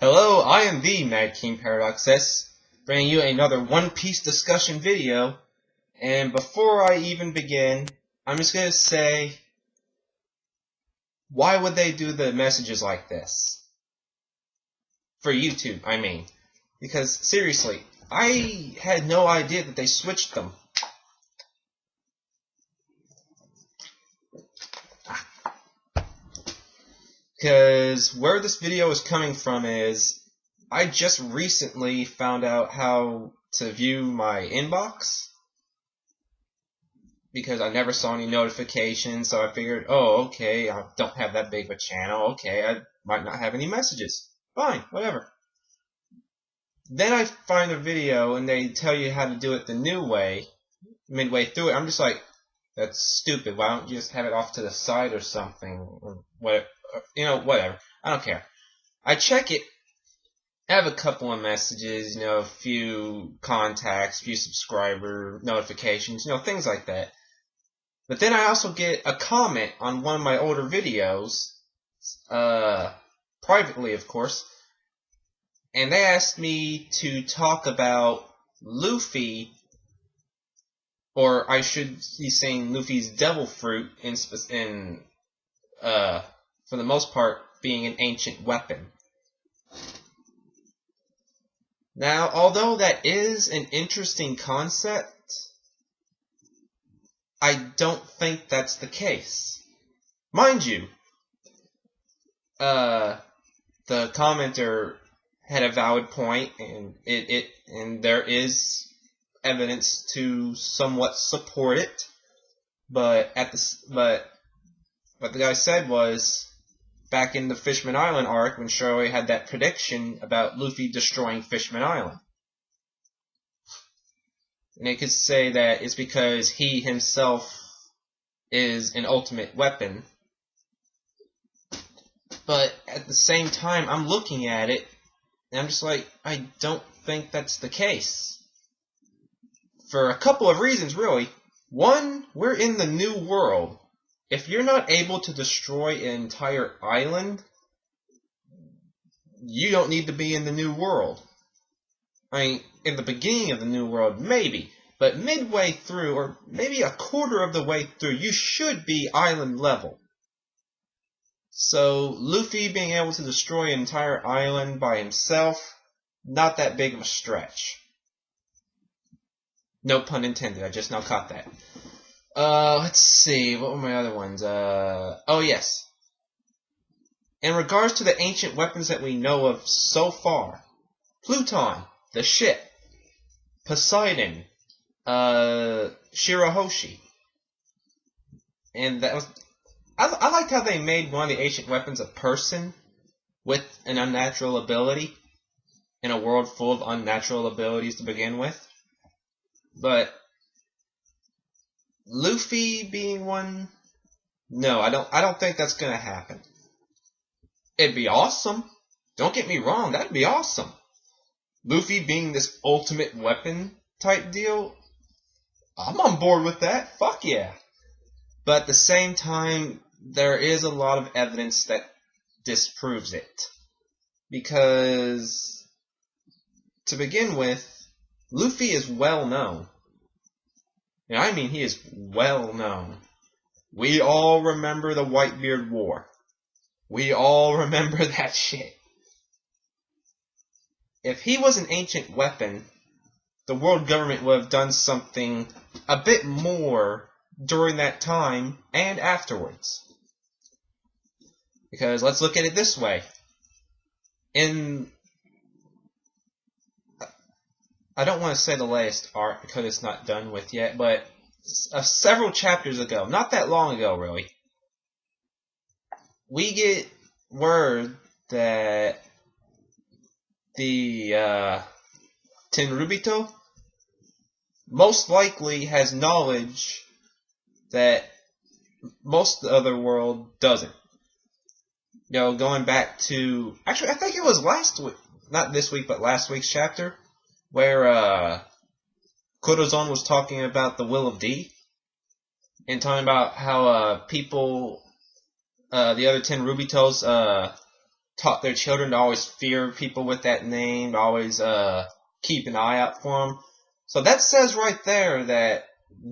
Hello, I am the Mad King Paradox, bringing you another One Piece discussion video. And before I even begin, I'm just going to say, why would they do the messages like this? For YouTube, I mean. Because, seriously, I had no idea that they switched them. Because where this video is coming from is, I just recently found out how to view my inbox. Because I never saw any notifications, so I figured, oh, okay, I don't have that big of a channel, okay, I might not have any messages. Fine, whatever. Then I find a video and they tell you how to do it the new way, midway through it. I'm just like, that's stupid, why don't you just have it off to the side or something, or whatever. Whatever. I don't care. I check it. I have a couple of messages, a few contacts, a few subscriber notifications, things like that. But then I also get a comment on one of my older videos, privately, of course, and they asked me to talk about Luffy, or I should be saying Luffy's devil fruit for the most part, being an ancient weapon. Now, although that is an interesting concept, I don't think that's the case. Mind you, the commenter had a valid point, and and there is evidence to somewhat support it. But what the guy said was, back in the Fishman Island arc, when Shirley had that prediction about Luffy destroying Fishman Island. And they could say that it's because he himself is an ultimate weapon. But at the same time, I'm looking at it, and I'm just like, I don't think that's the case. For a couple of reasons, really. One, we're in the new world. If you're not able to destroy an entire island, you don't need to be in the new world. I mean, in the beginning of the new world, maybe. But midway through, or maybe a quarter of the way through, you should be island level. So, Luffy being able to destroy an entire island by himself, not that big of a stretch. No pun intended, I just now caught that. Let's see, what were my other ones? Oh yes. In regards to the ancient weapons that we know of so far, Pluton, the ship, Poseidon, Shirahoshi, and that was, I liked how they made one of the ancient weapons a person with an unnatural ability, in a world full of unnatural abilities to begin with, but Luffy being one, no, I don't think that's gonna happen. It'd be awesome. Don't get me wrong, that'd be awesome. Luffy being this ultimate weapon type deal, I'm on board with that. Fuck yeah. But at the same time, there is a lot of evidence that disproves it. Because, to begin with, Luffy is well known. And I mean, he is well known. We all remember the Whitebeard War. We all remember that shit. If he was an ancient weapon, the world government would have done something a bit more during that time and afterwards. Because let's look at it this way. I don't want to say the latest arc because it's not done with yet, but several chapters ago, not that long ago really, we get word that the Tenryubito most likely has knowledge that most of the other world doesn't. Going back to, actually I think it was last week, not this week, but last week's chapter, where Kurozon was talking about the Will of D, and talking about how people, the other Tenryubitos, taught their children to always fear people with that name, to always keep an eye out for them. So that says right there that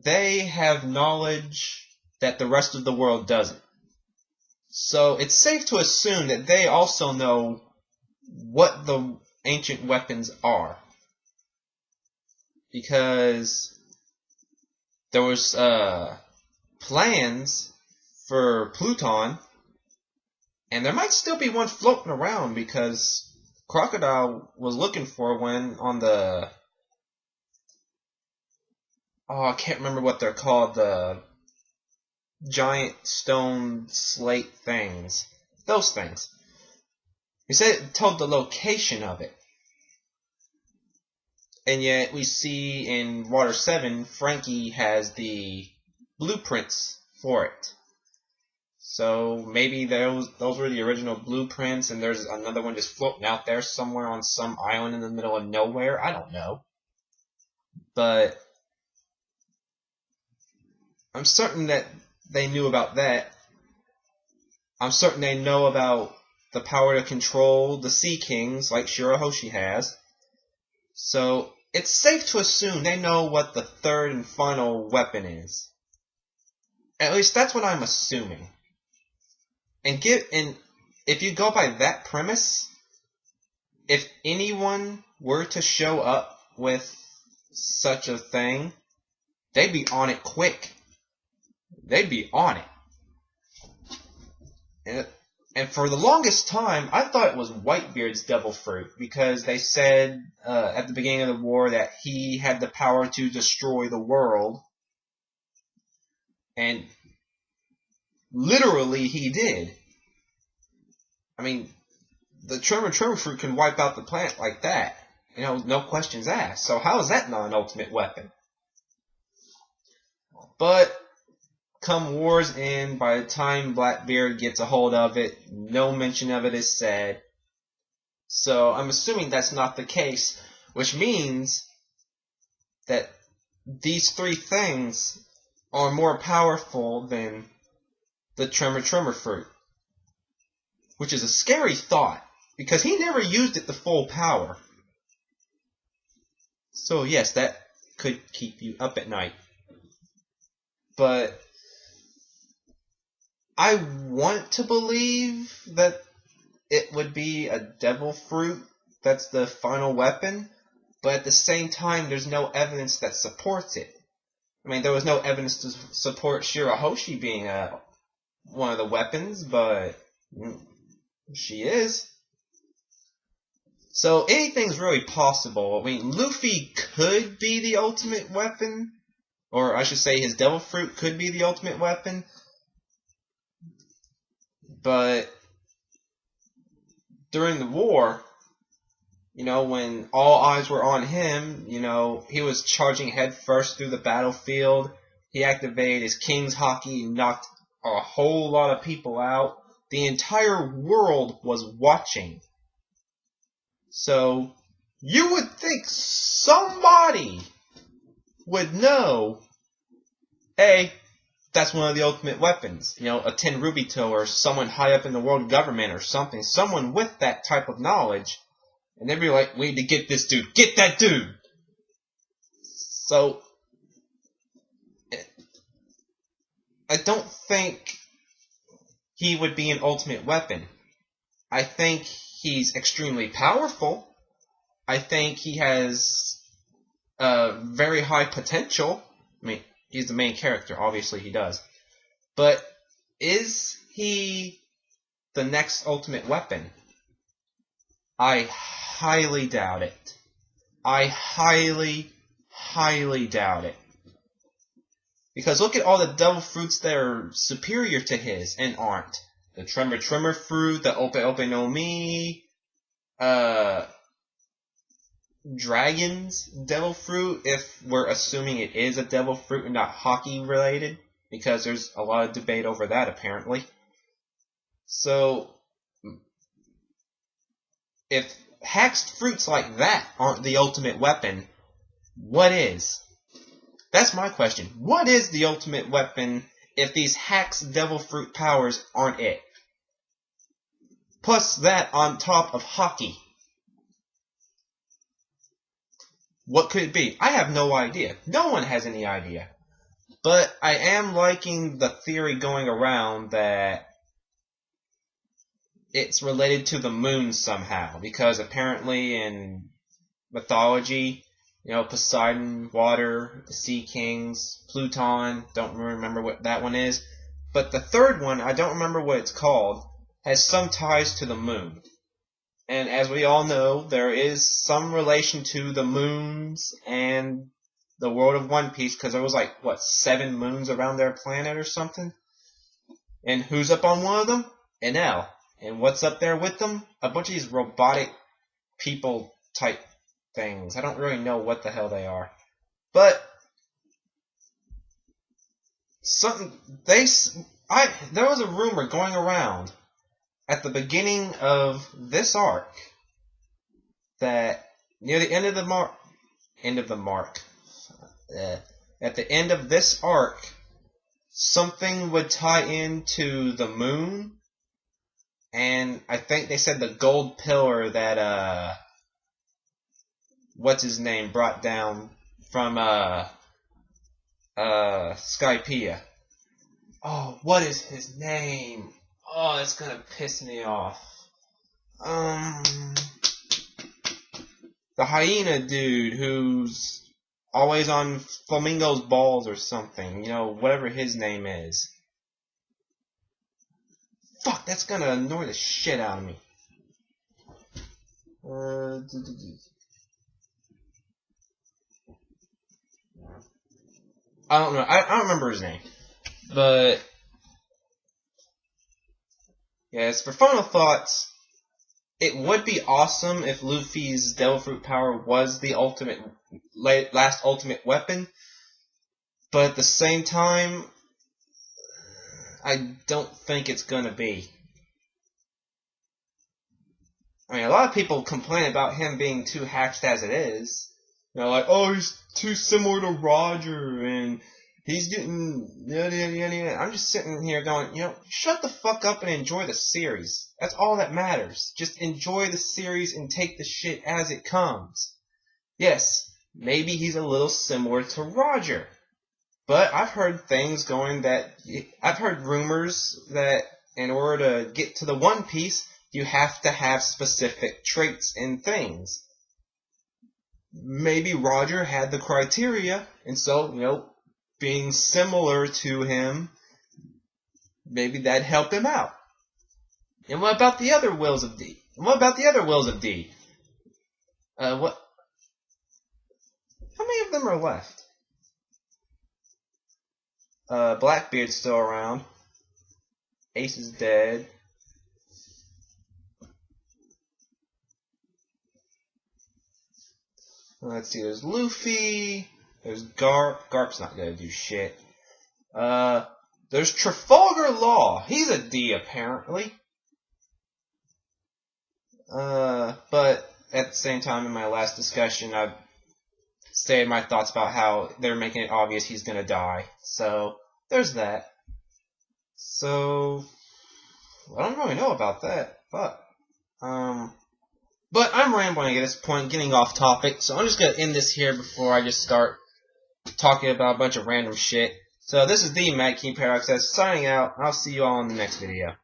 they have knowledge that the rest of the world doesn't. So it's safe to assume that they also know what the ancient weapons are. Because there was plans for Pluton, and there might still be one floating around because Crocodile was looking for one on the... Oh, I can't remember what they're called, the giant stone slate things. Those things. He said it told the location of it. And yet we see in Water 7, Frankie has the blueprints for it. So maybe those were the original blueprints, and there's another one just floating out there somewhere on some island in the middle of nowhere. I don't know. But I'm certain that they knew about that. I'm certain they know about the power to control the Sea Kings, like Shirahoshi has. So it's safe to assume they know what the third and final weapon is. At least that's what I'm assuming. And if you go by that premise, if anyone were to show up with such a thing, they'd be on it quick. They'd be on it. And for the longest time, I thought it was Whitebeard's devil fruit, because they said at the beginning of the war that he had the power to destroy the world. And literally he did. I mean, the Tremor fruit can wipe out the planet like that. You know, no questions asked. So how is that not an ultimate weapon? But come war's end, by the time Blackbeard gets a hold of it, no mention of it is said. So I'm assuming that's not the case, which means that these three things are more powerful than the Tremor fruit. Which is a scary thought, because he never used it to full power. So yes, that could keep you up at night. But I want to believe that it would be a devil fruit that's the final weapon, but at the same time, there's no evidence that supports it. I mean, there was no evidence to support Shirahoshi being one of the weapons, but she is. So anything's really possible. I mean, Luffy could be the ultimate weapon, or I should say his devil fruit could be the ultimate weapon. But during the war, you know, when all eyes were on him, you know, he was charging headfirst through the battlefield. He activated his King's Hockey and knocked a whole lot of people out. The entire world was watching. So you would think somebody would know, hey, that's one of the ultimate weapons. You know, a Tenryubito or someone high up in the world government or something. Someone with that type of knowledge. And they'd be like, we need to get this dude. Get that dude! So I don't think he would be an ultimate weapon. I think he's extremely powerful. I think he has very high potential. I mean, he's the main character. Obviously, he does. But is he the next ultimate weapon? I highly doubt it. I highly, highly doubt it. Because look at all the devil fruits that are superior to his and aren't. The Tremor fruit, the Ope Ope no Mi, Dragon's devil fruit, if we're assuming it is a devil fruit and not hockey related, because there's a lot of debate over that apparently. So, if haxed fruits like that aren't the ultimate weapon, what is? That's my question. What is the ultimate weapon if these haxed devil fruit powers aren't it? Plus that on top of hockey. What could it be? I have no idea. No one has any idea. But I am liking the theory going around that it's related to the moon somehow. Because apparently in mythology, you know, Poseidon, water, the Sea Kings, Pluton, don't remember what that one is. But the third one, I don't remember what it's called, has some ties to the moon. And as we all know, there is some relation to the moons and the world of One Piece, because there was like, what, 7 moons around their planet or something? And who's up on one of them? Enel. And what's up there with them? A bunch of these robotic people type things. I don't really know what the hell they are. But there was a rumor going around at the beginning of this arc that near the end of the at the end of this arc, something would tie into the moon, and I think they said the gold pillar that what's his name brought down from Skypiea. Oh, what is his name? Oh, it's gonna piss me off. The hyena dude who's always on Flamingo's balls or something. You know, whatever his name is. Fuck, that's gonna annoy the shit out of me. I don't know. I don't remember his name. But yes, for final thoughts, it would be awesome if Luffy's Devil Fruit power was the last ultimate weapon, but at the same time, I don't think it's gonna be. I mean, a lot of people complain about him being too hatched as it is. You know, like, oh, he's too similar to Roger, and he's getting yada yada yada. I'm just sitting here going, you know, shut the fuck up and enjoy the series. That's all that matters. Just enjoy the series and take the shit as it comes. Yes, maybe he's a little similar to Roger, but I've heard rumors that in order to get to the One Piece, you have to have specific traits and things. Maybe Roger had the criteria, and so, you know, being similar to him, maybe that'd help him out. And what about the other Wills of D? What? How many of them are left? Blackbeard's still around. Ace is dead. Let's see, there's Luffy. There's Garp. Garp's not gonna do shit. There's Trafalgar Law. He's a D, apparently. But at the same time, in my last discussion, I've stated my thoughts about how they're making it obvious he's gonna die. So, there's that. So, I don't really know about that. But I'm rambling at this point, getting off topic, so I'm just going to end this here before I just start talking about a bunch of random shit. So this is the Mad King Paradox signing out. I'll see you all in the next video.